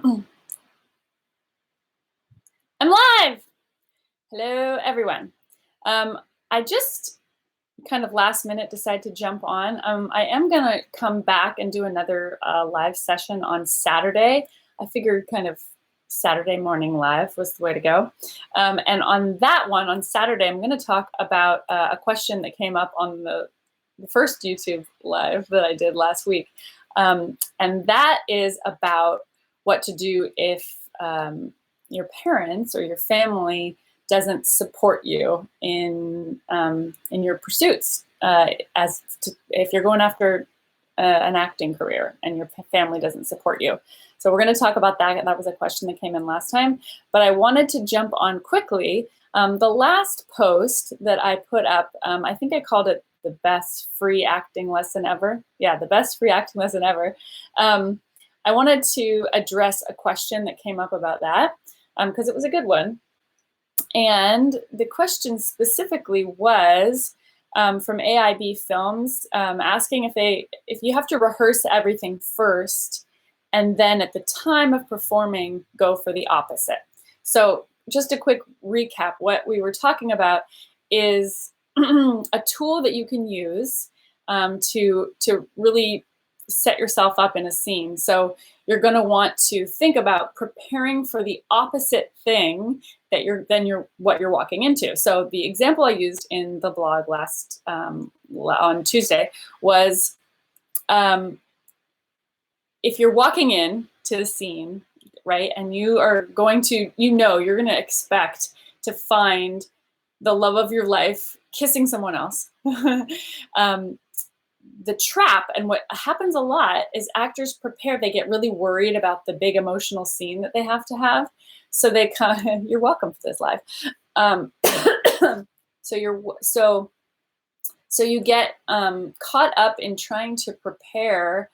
I'm live! Hello, everyone. I just kind of last minute decided to jump on. I am going to come back and do another live session on Saturday. I figured kind of Saturday morning live was the way to go. And on that one, on Saturday, I'm going to talk about a question that came up on the first YouTube live that I did last week. And that is about what to do if your parents or your family doesn't support you in your pursuits. If you're going after an acting career and your family doesn't support you. So we're going to talk about that. That was a question that came in last time. But I wanted to jump on quickly. The last post that I put up, I think I called it the best free acting lesson ever. Yeah, the best free acting lesson ever. I wanted to address a question that came up about that because it was a good one. And the question specifically was from AIB Films, asking if you have to rehearse everything first, and then at the time of performing, go for the opposite. So just a quick recap, what we were talking about is a tool that you can use to really set yourself up in a scene. So you're going to want to think about preparing for the opposite thing that what you're walking into. So the example I used in the blog last on Tuesday was if you're walking in to the scene, right, and you are going to, you're going to expect to find the love of your life kissing someone else. The trap, and what happens a lot, is actors prepare. They get really worried about the big emotional scene that they have to have. So they you're welcome for this live. So you get caught up in trying to prepare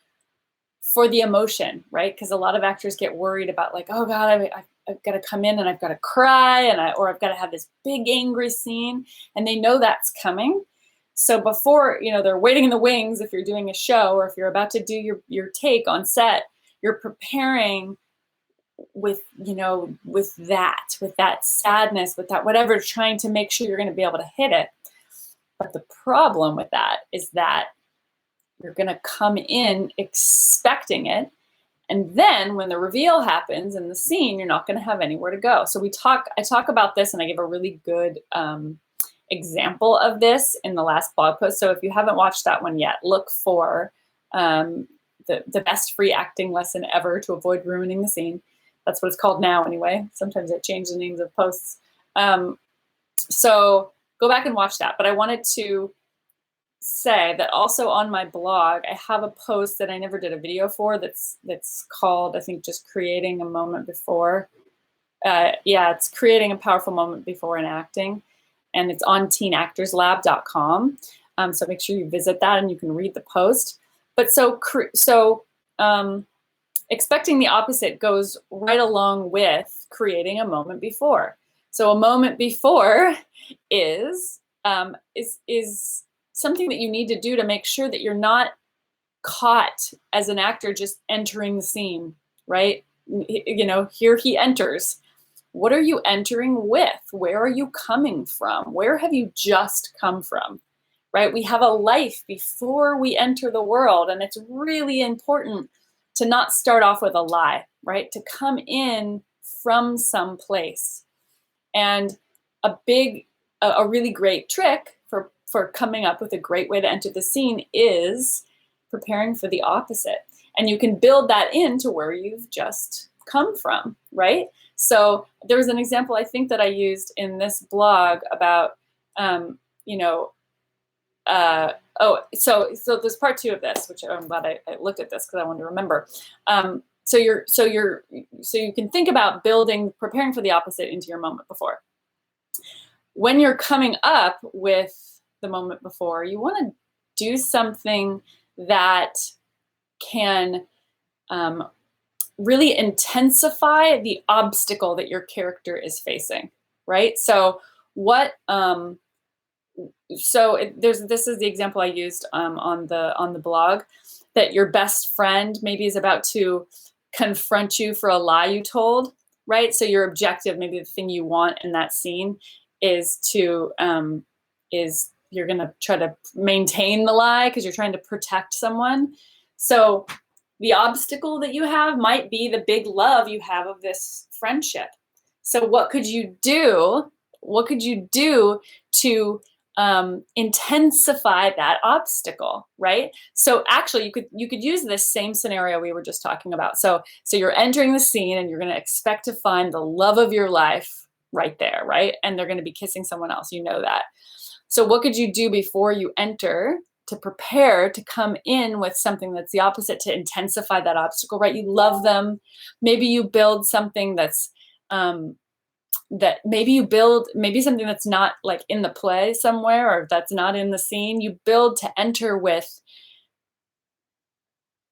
for the emotion, right? Because a lot of actors get worried about, like, oh God, I've got to come in and I've got to cry, or I've got to have this big angry scene, and they know that's coming. So before, they're waiting in the wings. If you're doing a show or if you're about to do your take on set, you're preparing with that sadness, with that whatever, trying to make sure you're going to be able to hit it. But the problem with that is that you're going to come in expecting it. And then when the reveal happens in the scene, you're not going to have anywhere to go. So I talk about this, and I give a really good example of this in the last blog post. So if you haven't watched that one yet, look for the best free acting lesson ever to avoid ruining the scene. That's what it's called now anyway. Sometimes I change the names of posts. So go back and watch that. But I wanted to say that also on my blog, I have a post that I never did a video for that's called, I think, just creating a moment before. It's creating a powerful moment before in acting. And it's on teenactorslab.com. So make sure you visit that and you can read the post. But so expecting the opposite goes right along with creating a moment before. So a moment before is something that you need to do to make sure that you're not caught as an actor just entering the scene, right? Here he enters. What are you entering with? Where are you coming from? Where have you just come from, right? We have a life before we enter the world, and it's really important to not start off with a lie, right? To come in from some place. And a really great trick for coming up with a great way to enter the scene is preparing for the opposite. And you can build that into where you've just come from, right? So there was an example I think that I used in this blog about, so there's part 2 of this, which I'm glad I looked at this because I wanted to remember. So you can think about preparing for the opposite into your moment before. When you're coming up with the moment before, you want to do something that can really intensify the obstacle that your character is facing, right? So this is the example I used on the blog, that your best friend maybe is about to confront you for a lie you told, right? So your objective, maybe the thing you want in that scene is is you're going to try to maintain the lie because you're trying to protect someone. So the obstacle that you have might be the big love you have of this friendship. So what could you do? What could you do to intensify that obstacle, right? So actually, you could use this same scenario we were just talking about. So you're entering the scene and you're going to expect to find the love of your life right there, right? And they're going to be kissing someone else. You know that. So what could you do before you enter to prepare to come in with something that's the opposite to intensify that obstacle, right? You love them. Maybe you build something that's maybe something that's not like in the play somewhere, or that's not in the scene. You build to enter with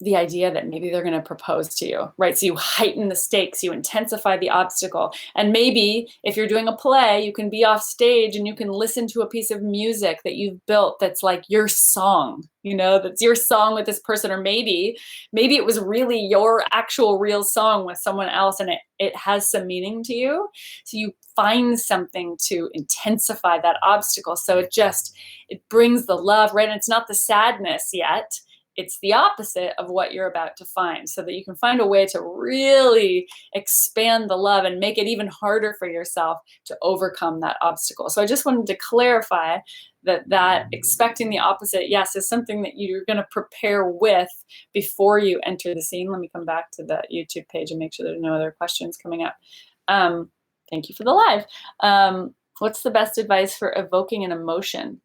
the idea that maybe they're going to propose to you, right? So you heighten the stakes, you intensify the obstacle. And maybe if you're doing a play, you can be off stage and you can listen to a piece of music that you've built that's like your song, that's your song with this person. Or maybe it was really your actual real song with someone else and it has some meaning to you. So you find something to intensify that obstacle. So it brings the love, right? And it's not the sadness yet. It's the opposite of what you're about to find, so that you can find a way to really expand the love and make it even harder for yourself to overcome that obstacle. So I just wanted to clarify that expecting the opposite, yes, is something that you're going to prepare with before you enter the scene. Let me come back to the YouTube page and make sure there's no other questions coming up. Thank you for the live. What's the best advice for evoking an emotion?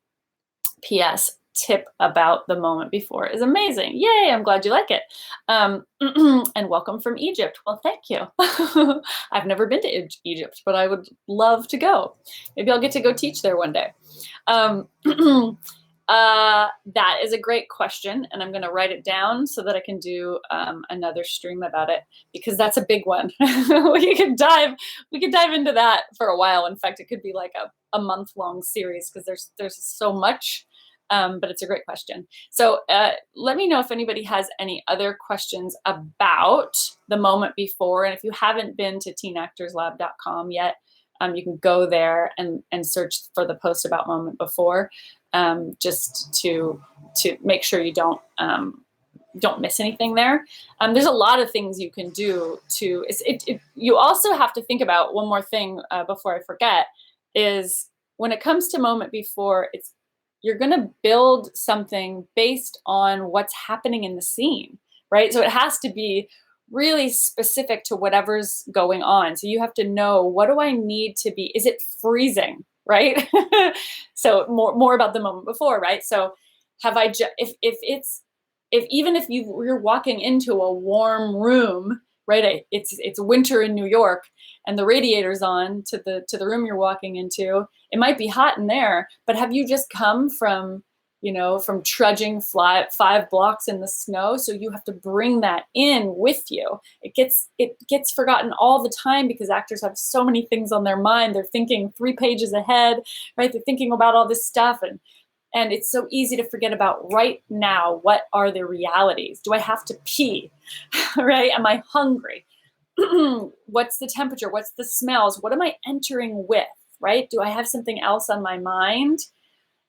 P.S. Tip about the moment before is amazing. Yay, I'm glad you like it. And welcome from Egypt. Well, thank you. I've never been to Egypt, but I would love to go. Maybe I'll get to go teach there one day. That is a great question, and I'm going to write it down so that I can do another stream about it, because that's a big one. we could dive into that for a while. In fact, it could be like a month-long series, because there's so much. But it's a great question. So let me know if anybody has any other questions about the moment before. And if you haven't been to teenactorslab.com yet, you can go there and search for the post about moment before, just to make sure you don't miss anything there. There's a lot of things you can do to. You also have to think about one more thing before I forget, is when it comes to moment before, you're going to build something based on what's happening in the scene, right? So it has to be really specific to whatever's going on. So you have to know, what do I need to be? Is it freezing, right? So more about the moment before, right? So have I even if you're walking into a warm room, right? It's winter in New York and the radiator's on to the room you're walking into. It might be hot in there, but have you just come from trudging 5 blocks in the snow? So you have to bring that in with you. It gets forgotten all the time because actors have so many things on their mind. They're thinking 3 pages ahead, right? They're thinking about all this stuff, and it's so easy to forget about right now. What are the realities? Do I have to pee? Right? Am I hungry? What's the temperature? What's the smells? What am I entering with? Right? Do I have something else on my mind?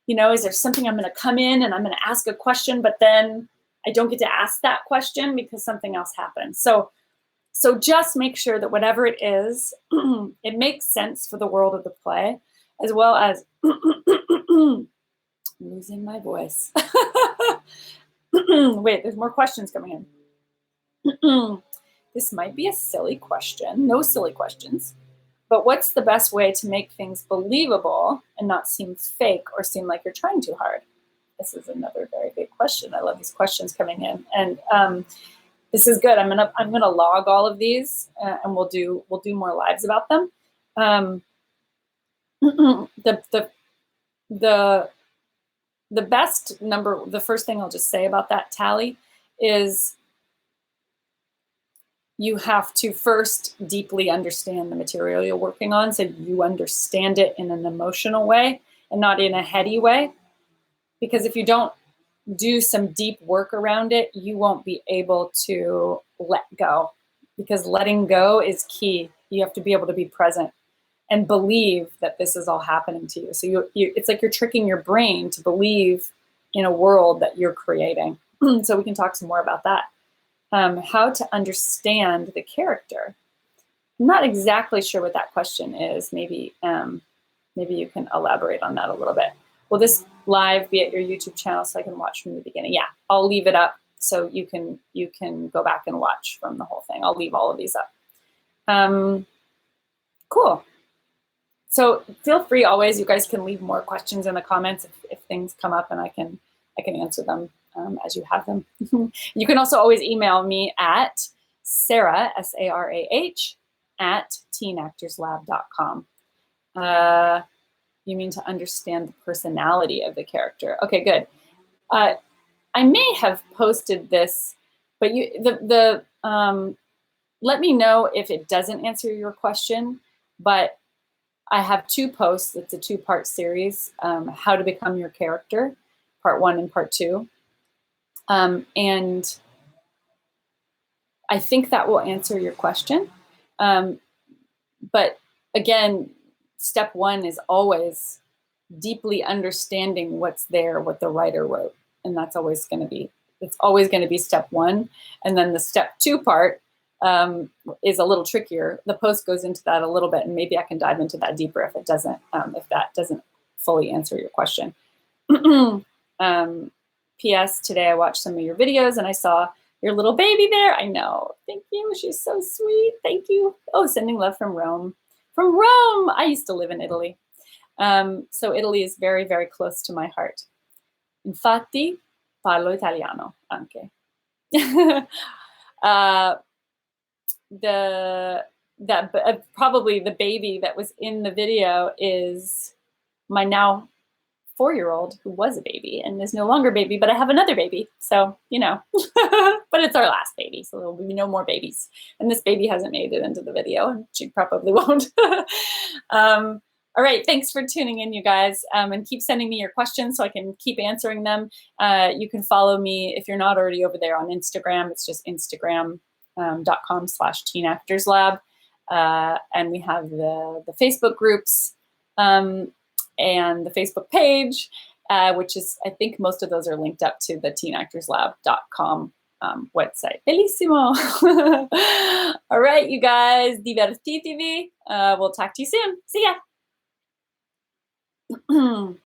Is there something I'm going to come in and I'm going to ask a question, but then I don't get to ask that question because something else happened. So just make sure that whatever it is, it makes sense for the world of the play, as well as losing my voice. Wait, there's more questions coming in. This might be a silly question. No silly questions. But what's the best way to make things believable and not seem fake or seem like you're trying too hard? This is another very big question. I love these questions coming in, and this is good. I'm gonna log all of these, and we'll do more lives about them. The best number. The first thing I'll just say about that tally is, you have to first deeply understand the material you're working on, so you understand it in an emotional way and not in a heady way. Because if you don't do some deep work around it, you won't be able to let go. because letting go is key. You have to be able to be present and believe that this is all happening to you. So it's like you're tricking your brain to believe in a world that you're creating. So we can talk some more about that. How to understand the character. I'm not exactly sure what that question is. Maybe you can elaborate on that a little bit. Will this live be at your YouTube channel so I can watch from the beginning? Yeah, I'll leave it up so you can go back and watch from the whole thing. I'll leave all of these up. Cool. So feel free always. You guys can leave more questions in the comments if things come up, and I can answer them as you have them. You can also always email me at Sarah, SARAH, at teenactorslab.com. You mean to understand the personality of the character? Okay, good. I may have posted this, but let me know if it doesn't answer your question. But I have 2 posts. It's a 2-part series, How to Become Your Character, part 1 and part 2. And I think that will answer your question. But again, step 1 is always deeply understanding what's there, what the writer wrote. And that's always going to be step 1. And then the step 2 part is a little trickier. The post goes into that a little bit, and maybe I can dive into that deeper if that doesn't fully answer your question. P.S. Today I watched some of your videos and I saw your little baby there. I know. Thank you. She's so sweet. Thank you. Oh, sending love from Rome. From Rome. I used to live in Italy. So Italy is very, very close to my heart. Infatti, parlo italiano anche. Probably the baby that was in the video is my now 4-year-old who was a baby and is no longer a baby, but I have another baby. So, but it's our last baby. So there will be no more babies. And this baby hasn't made it into the video, and she probably won't. All right. Thanks for tuning in, you guys. And keep sending me your questions so I can keep answering them. You can follow me if you're not already over there on Instagram. It's just instagram.com/teenactorslab. And we have the Facebook groups and the Facebook page, which is, I think most of those are linked up to the teenactorslab.com website. Bellissimo. All right, you guys, divertitevi. We'll talk to you soon. See ya.